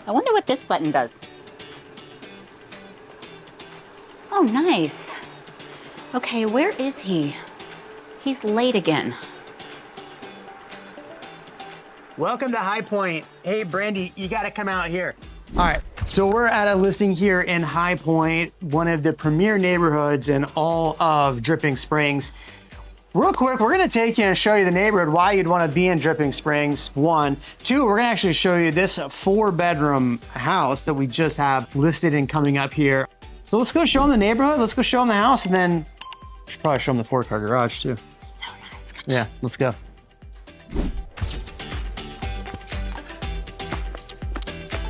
I wonder what this button does. Oh, nice. Okay, where is he? He's late again. Welcome to Highpointe. Hey, Brandy, you gotta come out here. All right, so we're at a listing here in Highpointe, one of the premier neighborhoods in all of Dripping Springs. Real quick, we're gonna take you and show you the neighborhood, why you'd wanna be in Dripping Springs, one. Two, we're gonna actually show you this 4-bedroom house that we just have listed and coming up here. So let's go show them the neighborhood, let's go show them the house, and then we should probably show them the 4-car garage too. So nice. Yeah, let's go.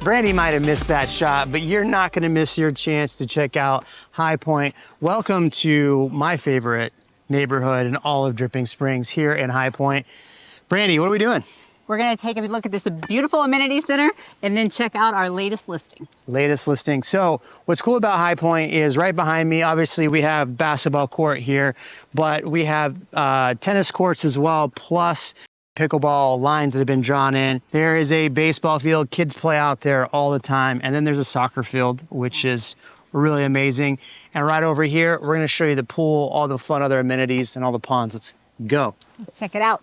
Brandy might have missed that shot, but you're not gonna miss your chance to check out Highpointe. Welcome to my favorite neighborhood in all of Dripping Springs here in Highpointe. Brandy, what are we doing? We're gonna take a look at this beautiful amenity center and then check out our latest listing. Latest listing. So what's cool about Highpointe is right behind me, obviously we have basketball court here, but we have tennis courts as well, plus pickleball lines that have been drawn in. There is a baseball field, kids play out there all the time. And then there's a soccer field, which is really amazing. And right over here, we're gonna show you the pool, all the fun other amenities and all the ponds. Let's go. Let's check it out.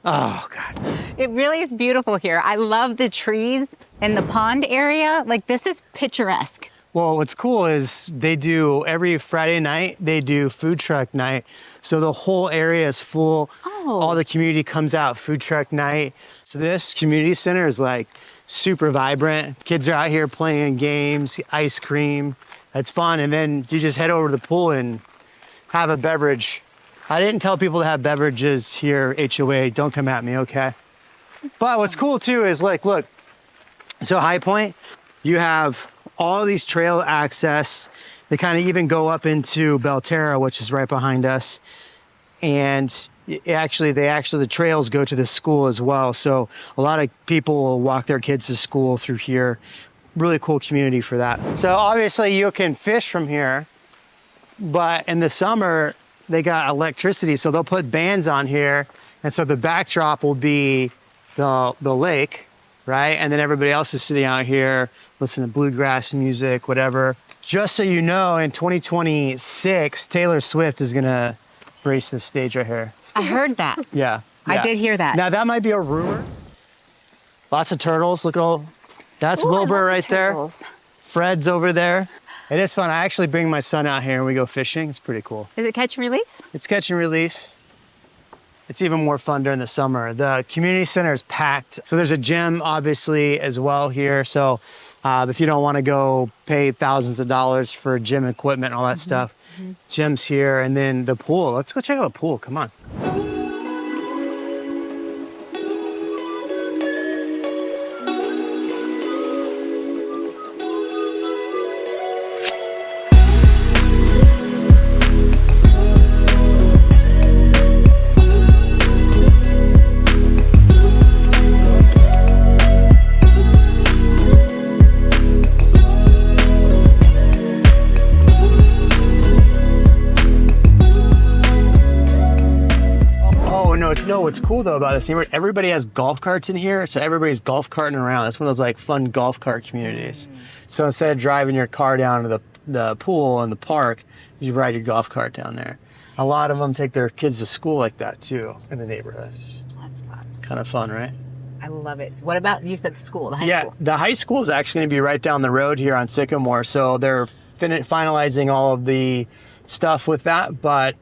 Oh God. It really is beautiful here. I love the trees and the pond area. Like, this is picturesque. Well, what's cool is they do every Friday night, they do food truck night. So the whole area is full. Oh. All the community comes out, food truck night. So this community center is like super vibrant. Kids are out here playing games, ice cream. That's fun. And then you just head over to the pool and have a beverage. I didn't tell people to have beverages here, HOA. Don't come at me, okay? But what's cool too is like, look, so Highpointe, you have all these trail access. They kind of even go up into Belterra, which is right behind us. And the trails go to the school as well. So a lot of people will walk their kids to school through here. Really cool community for that. So obviously you can fish from here, but in the summer, they got electricity. So they'll put bands on here. And so the backdrop will be the lake, right? And then everybody else is sitting out here, listening to bluegrass music, whatever. Just so you know, in 2026, Taylor Swift is gonna grace this stage right here. I heard that. Yeah. I did hear that. Now that might be a rumor. Lots of turtles, look at all, that's Ooh, I Wilbur love right the there. turtles. Fred's over there. It is fun. I actually bring my son out here and we go fishing. It's pretty cool. Is it catch and release? It's catch and release. It's even more fun during the summer. The community center is packed. So there's a gym obviously as well here. So if you don't want to go pay thousands of dollars for gym equipment and all that stuff, gym's here. And then the pool, let's go check out the pool, come on. No, what's cool though about this neighborhood, everybody has golf carts in here, so everybody's golf carting around. That's one of those like fun golf cart communities. So instead of driving your car down to the pool and the park, you ride your golf cart down there. A lot of them take their kids to school like that too in the neighborhood. That's fun. Kind of fun, right? I love it. What about, you said the school, the high school? Yeah, the high school is actually going to be right down the road here on Sycamore, so they're finalizing all of the stuff with that, but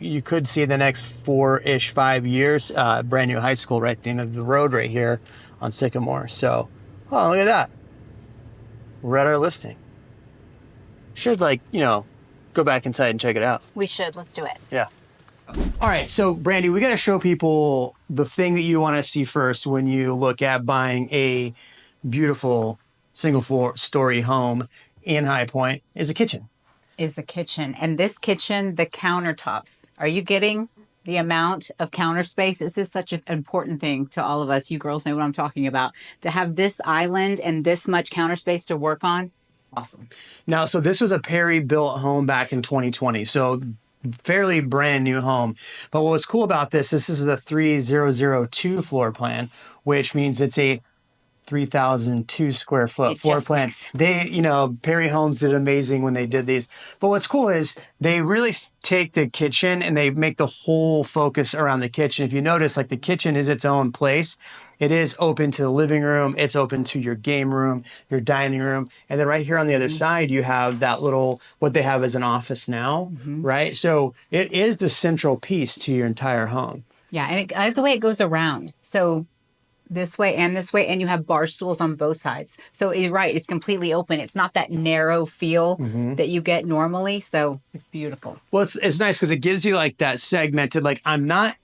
you could see in the next 4-ish, 5 years, brand new high school right at the end of the road right here on Sycamore. So, oh, look at that. We're at our listing. Should go back inside and check it out. We should, let's do it. Yeah. All right, so Brandy, we got to show people the thing that you want to see first when you look at buying a beautiful single-story home in Highpointe is a kitchen. Is the kitchen. And this kitchen, the countertops. Are you getting the amount of counter space? This is such an important thing to all of us. You girls know what I'm talking about. To have this island and this much counter space to work on, awesome. Now, so this was a Perry-built home back in 2020. So fairly brand new home. But what was cool about this is the 3002 floor plan, which means it's a 3,002 square foot It floor just plan. makes- They, Perry Homes did amazing when they did these. But what's cool is they really take the kitchen and they make the whole focus around the kitchen. If you notice, like the kitchen is its own place. It is open to the living room. It's open to your game room, your dining room. And then right here on the other side, you have that little, what they have as an office now, right? So it is the central piece to your entire home. Yeah, and I like the way it goes around. So this way, and you have bar stools on both sides. So you're right, it's completely open. It's not that narrow feel that you get normally. So it's beautiful. Well, it's nice because it gives you like that segmented, like I'm not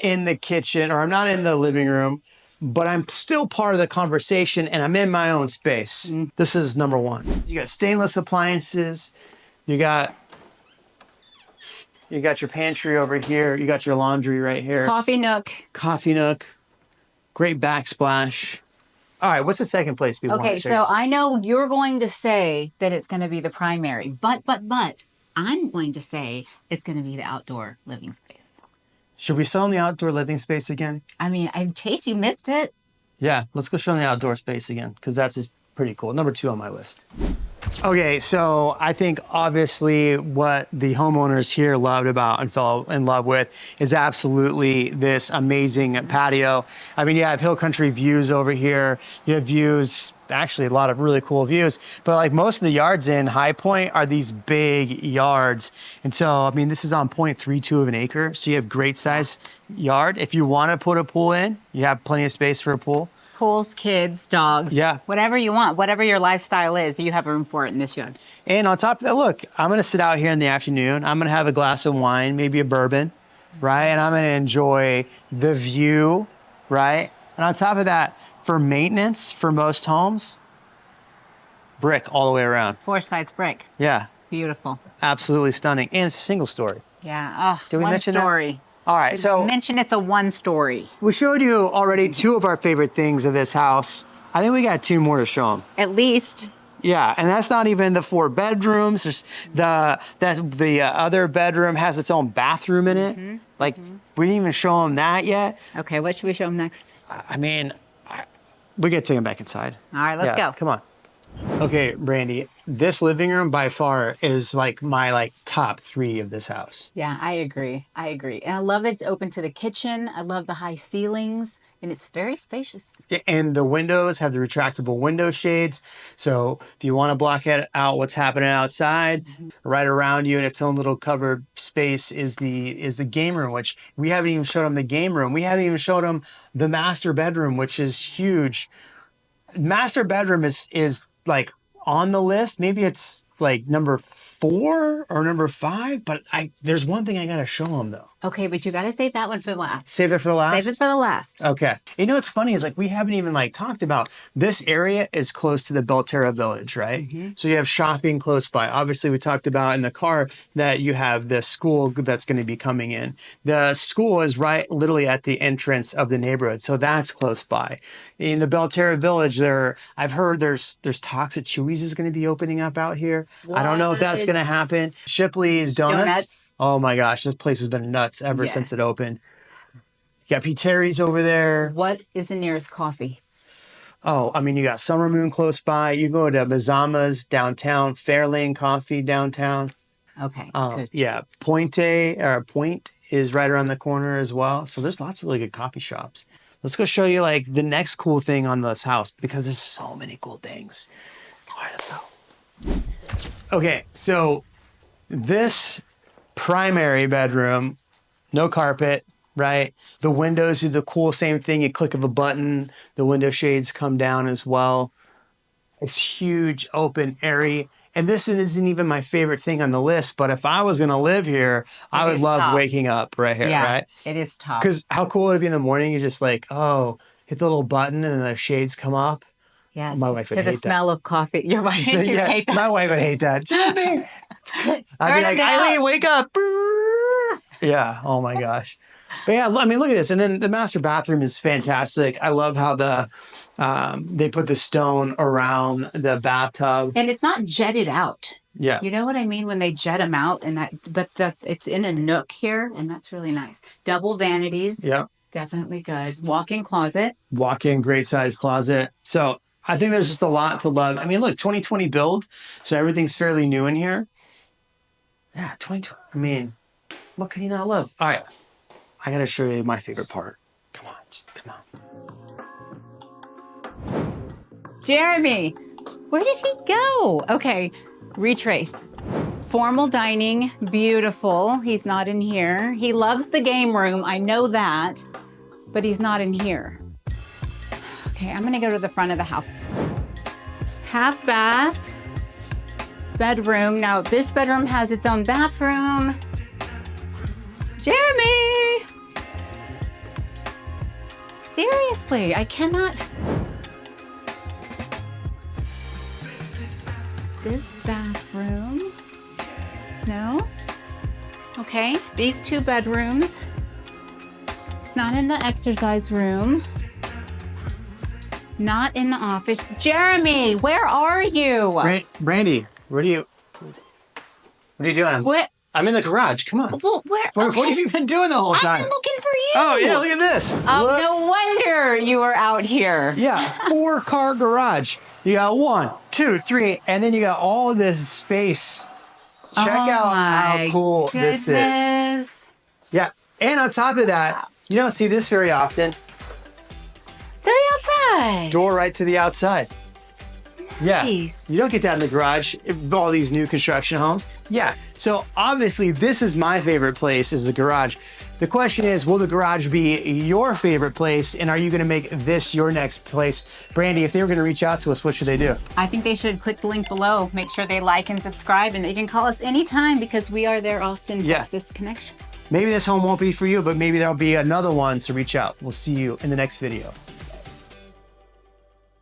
in the kitchen or I'm not in the living room, but I'm still part of the conversation and I'm in my own space. This is number one. You got stainless appliances. You got your pantry over here. You got your laundry right here. Coffee nook. Coffee nook. Great backsplash. All right, what's the second place we want Okay, to so I know you're going to say that it's going to be the primary, but I'm going to say it's going to be the outdoor living space. Should we show them the outdoor living space again? I mean, in case you missed it. Yeah, let's go show them the outdoor space again because that's just pretty cool. Number 2 on my list. Okay, so I think obviously what the homeowners here loved about and fell in love with is absolutely this amazing patio. I mean, you have hill country views over here. You have views, actually a lot of really cool views, but like most of the yards in Highpointe are these big yards. And so, I mean, this is on 0.32 of an acre. So you have great size yard. If you want to put a pool in, you have plenty of space for a pool. Pools, kids, dogs, yeah, whatever you want, whatever your lifestyle is, you have room for it in this yard. And on top of that, look, I'm going to sit out here in the afternoon. I'm going to have a glass of wine, maybe a bourbon, right? And I'm going to enjoy the view, right? And on top of that, for maintenance, for most homes, brick all the way around. 4 sides brick. Yeah. Beautiful. Absolutely stunning. And it's a single story. Yeah. Oh, Did we mention story. that? All right, so mention it's a 1 story. We showed you already 2 of our favorite things of this house. I think we got 2 more to show them. At least. Yeah, and that's not even the 4 bedrooms. There's the other bedroom has its own bathroom in it. We didn't even show them that yet. Okay, what should we show them next? I mean, we got to take them back inside. All right, let's go. Come on. Okay, Brandy, this living room by far is like my top 3 of this house. Yeah, I agree. And I love that it's open to the kitchen. I love the high ceilings, and it's very spacious. And the windows have the retractable window shades. So if you want to block out what's happening outside, right around you in its own little covered space is the game room, which we haven't even showed them the game room. We haven't even showed them the master bedroom, which is huge. Master bedroom is like on the list. Maybe it's like number 4 or number 5, but there's one thing I gotta show them though. Okay, but you gotta save that one for the last. Save it for the last? Save it for the last. Okay. You know what's funny is we haven't even talked about this area is close to the Belterra Village, right? So you have shopping close by. Obviously, we talked about in the car that you have the school that's going to be coming in. The school is right literally at the entrance of the neighborhood, so that's close by. In the Belterra Village, I've heard there's talks that Chewy's is going to be opening up out here. I don't know if that's going to happen. Shipley's Donuts. Oh my gosh, this place has been nuts ever since it opened. You got P. Terry's over there. What is the nearest coffee? Oh, I mean, you got Summer Moon close by. You go to Mazama's downtown, Fairlane Coffee downtown. Okay, good. Yeah, Pointe is right around the corner as well. So there's lots of really good coffee shops. Let's go show you the next cool thing on this house because there's so many cool things. All right, let's go. Okay, so this primary bedroom, no carpet, right? The windows are the cool same thing. You click of a button, the window shades come down as well. It's huge, open, airy. And this isn't even my favorite thing on the list, but if I was going to live here, I would love waking up right here, right? It is tough. Because how cool would it be in the morning? You're just hit the little button and then the shades come up. Yes. My wife would hate that. To the smell of coffee. Your wife would hate that. My wife would hate that. Jimmy! I'd be like, Eileen, wake up. Yeah. Oh my gosh. But yeah, I mean, look at this. And then the master bathroom is fantastic. I love how they put the stone around the bathtub. And it's not jetted out. Yeah. You know what I mean when they jet them out, but it's in a nook here, and that's really nice. Double vanities. Yeah. Definitely good. Walk-in closet. Walk-in, great size closet. So I think there's just a lot to love. I mean, look, 2020 build, so everything's fairly new in here. Yeah, 2020. I mean, what can you not love? All right, I gotta show you my favorite part. Come on, just come on. Jeremy, where did he go? Okay, retrace. Formal dining, beautiful. He's not in here. He loves the game room, I know that, but he's not in here. Okay, I'm gonna go to the front of the house. Half bath, bedroom. Now this bedroom has its own bathroom. Jeremy! Seriously, I cannot. This bathroom, no. Okay, these 2 bedrooms. It's not in the exercise room. Not in the office. Jeremy, where are you? Brandy, what are you doing? What? I'm in the garage. Come on. Well, where? What have you been doing the whole time? I've been looking for you. Oh, yeah, look at this. Oh, Look. no wonder you were out here. Yeah, 4-car garage. You got 1, 2, 3, and then you got all this space. Check out how cool this is. Yeah, and on top of that, you don't see this very often. To the outside. Door right to the outside. Yeah, Nice. you don't get that in the garage, all these new construction homes. Yeah, so obviously this is my favorite place, is the garage. The question is, will the garage be your favorite place, and are you gonna make this your next place? Brandy, if they were gonna reach out to us, what should they do? I think they should click the link below. Make sure they like and subscribe, and they can call us anytime because we are their Austin, Texas connection. Maybe this home won't be for you, but maybe there'll be another one to reach out. We'll see you in the next video.